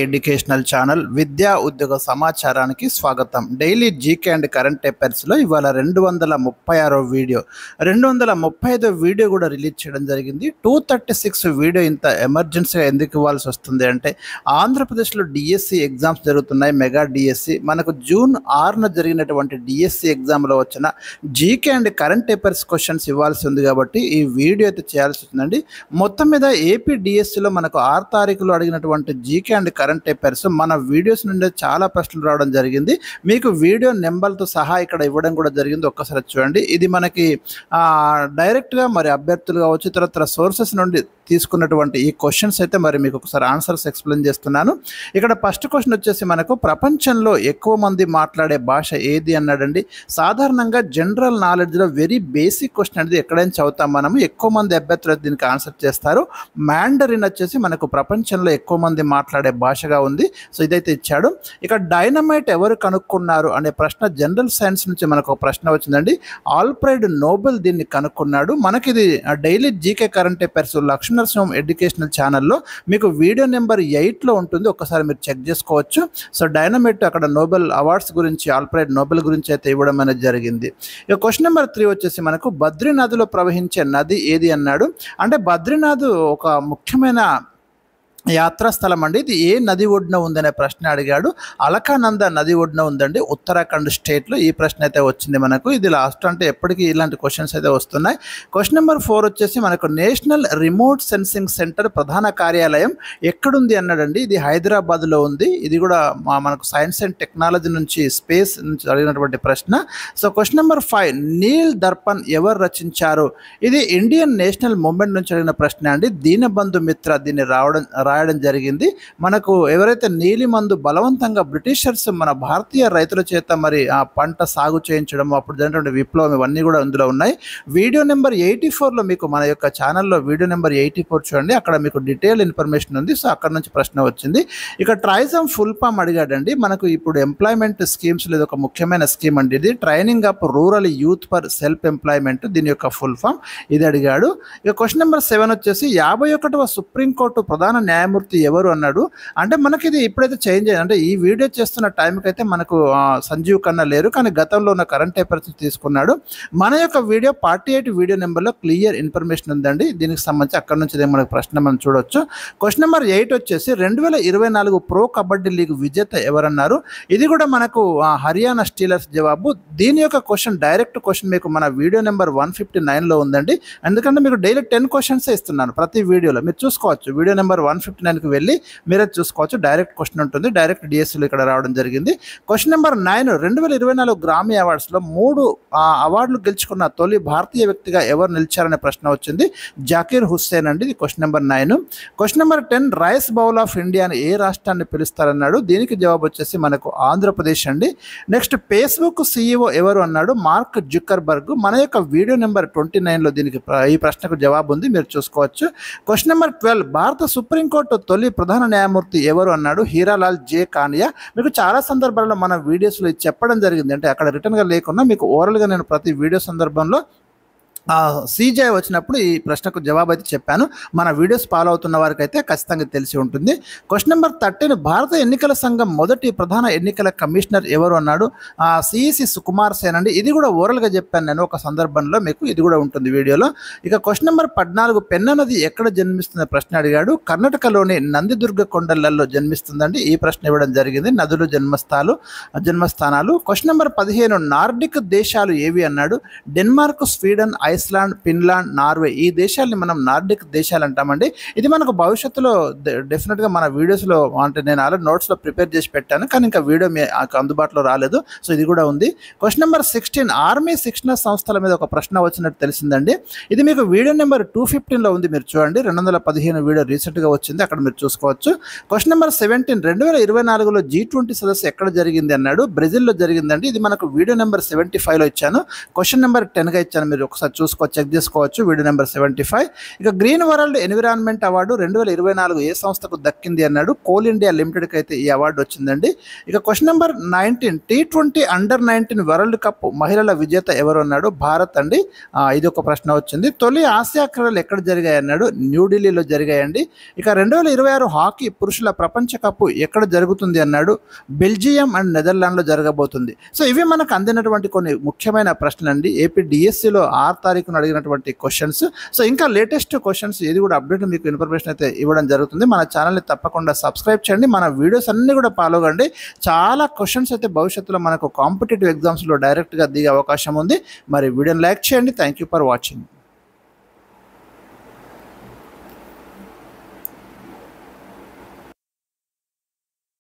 Educational channel విద్యా ఉద్యోగ సమాచారానికి స్వాగతం. డైలీ జీకే అండ్ కరెంట్ అఫైర్స్లో ఇవాళ 236వ వీడియో, 235వ వీడియో కూడా రిలీజ్ చేయడం జరిగింది. 236 వీడియో ఇంత ఎమర్జెన్సీగా ఎందుకు ఇవ్వాల్సి వస్తుంది అంటే, ఆంధ్రప్రదేశ్లో డిఎస్సి ఎగ్జామ్స్ జరుగుతున్నాయి. మెగా డిఎస్సి మనకు జూన్ 6న జరిగినటువంటి డిఎస్సి ఎగ్జామ్లో వచ్చిన GK and current affairs questions ఇవ్వాల్సి ఉంది కాబట్టి ఈ వీడియో అయితే చేయాల్సి వస్తుందండి. మొత్తం మీద ఏపీ డిఎస్సిలో మనకు 6 తారీఖులో అడిగినటువంటి జీకే అండ్ కరెంట్ అఫైర్స్ మన వీడియోస్ నుండి చాలా ప్రశ్నలు రావడం జరిగింది. మీకు వీడియో నెంబర్తో సహా ఇక్కడ ఇవ్వడం కూడా జరిగింది. ఒక్కసారి చూడండి. ఇది మనకి డైరెక్ట్గా మరి అభ్యర్థులు కావచ్చు, ఇతర సోర్సెస్ నుండి తీసుకున్నటువంటి ఈ క్వశ్చన్స్ అయితే మరి మీకు ఒకసారి ఆన్సర్స్ ఎక్స్ప్లెయిన్ చేస్తున్నాను. ఇక్కడ ఫస్ట్ క్వశ్చన్ వచ్చేసి మనకు ప్రపంచంలో ఎక్కువ మంది మాట్లాడే భాష ఏది అన్నాడండి. సాధారణంగా జనరల్ నాలెడ్జ్లో వెరీ బేసిక్ క్వశ్చన్ అనేది ఎక్కడైనా చదువుతాం మనము. ఎక్కువ మంది అభ్యర్థులు దీనికి ఆన్సర్ చేస్తారు. మ్యాండరిన్ వచ్చేసి మనకు ప్రపంచంలో ఎక్కువ మంది మాట్లాడే భాషగా ఉంది. సో ఇదైతే ఇచ్చాడు. ఇక డైనమైట్ ఎవరు కనుక్కున్నారు అనే ప్రశ్న జనరల్ సైన్స్ నుంచి మనకు ఒక ప్రశ్న వచ్చిందండి. ఆల్ఫ్రెడ్ నోబెల్ దీన్ని కనుక్కున్నాడు. మనకి ఇది daily GK current affairs Lakshman educational ఛానల్లో మీకు వీడియో నెంబర్ 8లో ఉంటుంది. ఒకసారి మీరు చెక్ చేసుకోవచ్చు. సో డైనమైట్ అక్కడ నోబెల్ అవార్డ్స్ గురించి, ఆల్ఫ్రెడ్ నోబెల్ గురించి అయితే ఇవ్వడం అనేది జరిగింది. ఇక క్వశ్చన్ నెంబర్ 3 వచ్చేసి మనకు బద్రీనాథ్లో ప్రవహించే నది ఏది అన్నాడు. అంటే బద్రీనాథ్ ఒక ముఖ్యమైన యాత్రాస్థలం అండి. ఇది ఏ నది ఒడ్డున ఉందనే ప్రశ్న అడిగాడు. అలకానంద నది ఒడ్డున ఉందండి, ఉత్తరాఖండ్ స్టేట్లో. ఈ ప్రశ్న అయితే వచ్చింది మనకు. ఇది లాస్ట్ అంటే ఎప్పటికీ ఇలాంటి క్వశ్చన్స్ అయితే వస్తున్నాయి. క్వశ్చన్ నెంబర్ 4 వచ్చేసి మనకు నేషనల్ రిమోట్ సెన్సింగ్ సెంటర్ ప్రధాన కార్యాలయం ఎక్కడుంది అన్నాడండి. ఇది హైదరాబాద్లో ఉంది. ఇది కూడా మనకు సైన్స్ అండ్ టెక్నాలజీ నుంచి, స్పేస్ నుంచి అడిగినటువంటి ప్రశ్న. So question number 5 Neel Darpan ఎవరు రచించారు. ఇది ఇండియన్ నేషనల్ మూవ్మెంట్ నుంచి అడిగిన ప్రశ్న అండి. దీనబంధు మిత్ర దీన్ని రాయడం జరిగింది. మనకు ఎవరైతే నీలిమందు బలవంతంగా బ్రిటిషర్స్ మన భారతీయ రైతుల చేత మరి ఆ పంట సాగు చేయించడం, అప్పుడు జరిగినటువంటి విప్లవం, ఇవన్నీ కూడా ఇందులో ఉన్నాయి. వీడియో నెంబర్ 84లో మీకు మన యొక్క ఛానల్లో వీడియో నెంబర్ 84 చూడండి. అక్కడ మీకు డీటెయిల్ ఇన్ఫర్మేషన్ ఉంది. సో అక్కడ నుంచి ప్రశ్న వచ్చింది. ఇక ట్రైజమ్ ఫుల్ ఫామ్ అడిగాడండి. మనకు ఇప్పుడు ఎంప్లాయ్మెంట్ స్కీమ్స్ లేదు, ఒక ముఖ్యమైన స్కీమ్ అండి ఇది. Training up rural youth for self employment, దీని యొక్క ఫుల్ ఫామ్ ఇది అడిగాడు. ఇక క్వశ్చన్ నెంబర్ 7 వచ్చేసి 51వ సుప్రీంకోర్టు ప్రధాన న్యాయమూర్తి ఎవరు అన్నాడు. అంటే మనకి ఇది ఇప్పుడైతే చేంజ్ అయ్యింది. అంటే ఈ వీడియో చేస్తున్న టైంకి అయితే మనకు సంజీవ్ ఖన్నా లేరు, కానీ గతంలో ఉన్న కరెంట్ అఫైర్స్ తీసుకున్నాడు. మన యొక్క వీడియో 48 వీడియో నెంబర్లో క్లియర్ ఇన్ఫర్మేషన్ ఉందండి. దీనికి సంబంధించి అక్కడ నుంచి మనకు ప్రశ్న మనం చూడొచ్చు. క్వశ్చన్ నెంబర్ 8 వచ్చేసి 2024 ప్రో కబడ్డీ లీగ్ విజేత ఎవరన్నారు. ఇది కూడా మనకు హర్యానా స్టీలర్స్ జవాబు. దీని యొక్క క్వశ్చన్ డైరెక్ట్ క్వశ్చన్ మీకు మన వీడియో నెంబర్ 159లో ఉందండి. ఎందుకంటే మీకు డైలీ 10 క్వశ్చన్స్ ఇస్తున్నాను ప్రతి వీడియోలో, మీరు చూసుకోవచ్చు. వీడియో నెంబర్ 159కి వెళ్ళి మీరే చూసుకోవచ్చు. డైరెక్ట్ క్వశ్చన్ ఉంటుంది. డైరెక్ట్ డిఎస్సీలో ఇక్కడ రావడం జరిగింది. క్వశ్చన్ నెంబర్ 9 2024 గ్రామీ అవార్డ్స్లో 3 అవార్డులు గెలుచుకున్న తొలి భారతీయ వ్యక్తిగా ఎవరు నిలిచారనే ప్రశ్న వచ్చింది. జాకీర్ హుస్సేన్ అండి. ఇది question number 9. Question number 10 rice bowl of India అని ఏ రాష్ట్రాన్ని పిలుస్తారన్నాడు. దీనికి జవాబు వచ్చేసి మనకు ఆంధ్రప్రదేశ్ అండి. నెక్స్ట్ ఫేస్బుక్ సిఇఓ ఎవరు అన్నాడు. Mark Zuckerberg. మన యొక్క వీడియో నెంబర్ 29లో దీనికి ఈ ప్రశ్నకు జవాబు ఉంది, మీరు చూసుకోవచ్చు. క్వశ్చన్ నెంబర్ 12 భారత సుప్రీంకోర్టు తొలి ప్రధాన న్యాయమూర్తి ఎవరు అన్నాడు. హీరాలాల్ జే కానియా. మీకు చాలా సందర్భాల్లో మన వీడియోస్లో చెప్పడం జరిగింది. అంటే అక్కడ రిటర్న్గా లేకుండా మీకు ఓవరాల్గా నేను ప్రతి వీడియో సందర్భంలో సీజే వచ్చినప్పుడు ఈ ప్రశ్నకు జవాబు అయితే చెప్పాను. మన వీడియోస్ ఫాలో అవుతున్న వారికి అయితే ఖచ్చితంగా తెలిసి ఉంటుంది. క్వశ్చన్ నెంబర్ 13 భారత ఎన్నికల సంఘం మొదటి ప్రధాన ఎన్నికల కమిషనర్ ఎవరు అన్నాడు. సిఈసి సుకుమార్ సేన్ అండి. ఇది కూడా ఓరల్గా చెప్పాను నేను ఒక సందర్భంలో, మీకు ఇది కూడా ఉంటుంది వీడియోలో. ఇక క్వశ్చన్ నెంబర్ 14 పెన్నా నది ఎక్కడ జన్మిస్తున్న ప్రశ్న అడిగాడు. కర్ణాటకలోని నందిదుర్గ కొండలలో జన్మిస్తుందండి. ఈ ప్రశ్న ఇవ్వడం జరిగింది. నదులు జన్మస్థానాలు. క్వశ్చన్ నెంబర్ 15 నార్డిక్ దేశాలు ఏవి అన్నాడు. Denmark, Sweden, Iceland, Finland, Norway. ఈ దేశాలని మనం నార్డిక్ దేశాలు అంటామండి. ఇది మనకు భవిష్యత్తులో డెఫినెట్గా మన వీడియోస్లో, అంటే నేను ఆల్రెడీ నోట్స్లో ప్రిపేర్ చేసి పెట్టాను, కానీ ఇంకా వీడియో అందుబాటులో రాలేదు. సో ఇది కూడా ఉంది. క్వశ్చన్ నెంబర్ 16 ఆర్మీ శిక్షణ సంస్థల మీద ఒక ప్రశ్న వచ్చినట్టు తెలిసిందండి. ఇది మీకు వీడియో నెంబర్ 215లో ఉంది, మీరు చూడండి. 2015 వీడియో రీసెంట్గా వచ్చింది, అక్కడ మీరు చూసుకోవచ్చు. క్వశ్చన్ నెంబర్ 17 2024లో G20 సదస్సు ఎక్కడ జరిగింది అన్నాడు. బ్రెజిల్లో జరిగిందండి. ఇది మనకు వీడియో నెంబర్ 75లో ఇచ్చాను. క్వశ్చన్ నెంబర్ 10గా ఇచ్చాను, మీరు ఒకసారి చెక్ చేసుకోవచ్చు. Video number 75. ఇక గ్రీన్ వరల్డ్ ఎన్విరాన్మెంట్ అవార్డు 2024 ఏ సంస్థకు దక్కింది అన్నాడు. కోల్ ఇండియా లిమిటెడ్కి అయితే ఈ అవార్డు వచ్చిందండి. ఇక question number 19, T20 under-19 world cup మహిళల విజేత ఎవరు అన్నాడు. భారత్ అండి. ఇది ఒక ప్రశ్న వచ్చింది. తొలి ఆసియా క్రీడలు ఎక్కడ జరిగాయి అన్నాడు. న్యూఢిల్లీలో జరిగాయండి. ఇక 2026 హాకీ పురుషుల ప్రపంచ కప్ ఎక్కడ జరుగుతుంది అన్నాడు. బెల్జియం అండ్ నెదర్లాండ్లో జరగబోతుంది. సో ఇవి మనకు అందినటువంటి కొన్ని ముఖ్యమైన ప్రశ్నలు అండి. ఏపీ డిఎస్సిలో 6 తారీఖున అడిగినటువంటి క్వశ్చన్స్. సో ఇంకా లేటెస్ట్ క్వశ్చన్స్ ఏది కూడా అప్డేట్ మీకు ఇన్ఫర్మేషన్ అయితే ఇవ్వడం జరుగుతుంది. మన ఛానల్ని తప్పకుండా సబ్స్క్రైబ్ చేయండి. మన వీడియోస్ అన్నీ కూడా ఫాలో కండి. చాలా క్వశ్చన్స్ అయితే భవిష్యత్తులో మనకు కాంపిటేటివ్ ఎగ్జామ్స్లో డైరెక్ట్గా దిగే అవకాశం ఉంది. మరి వీడియోని లైక్ చేయండి. Thank you for watching.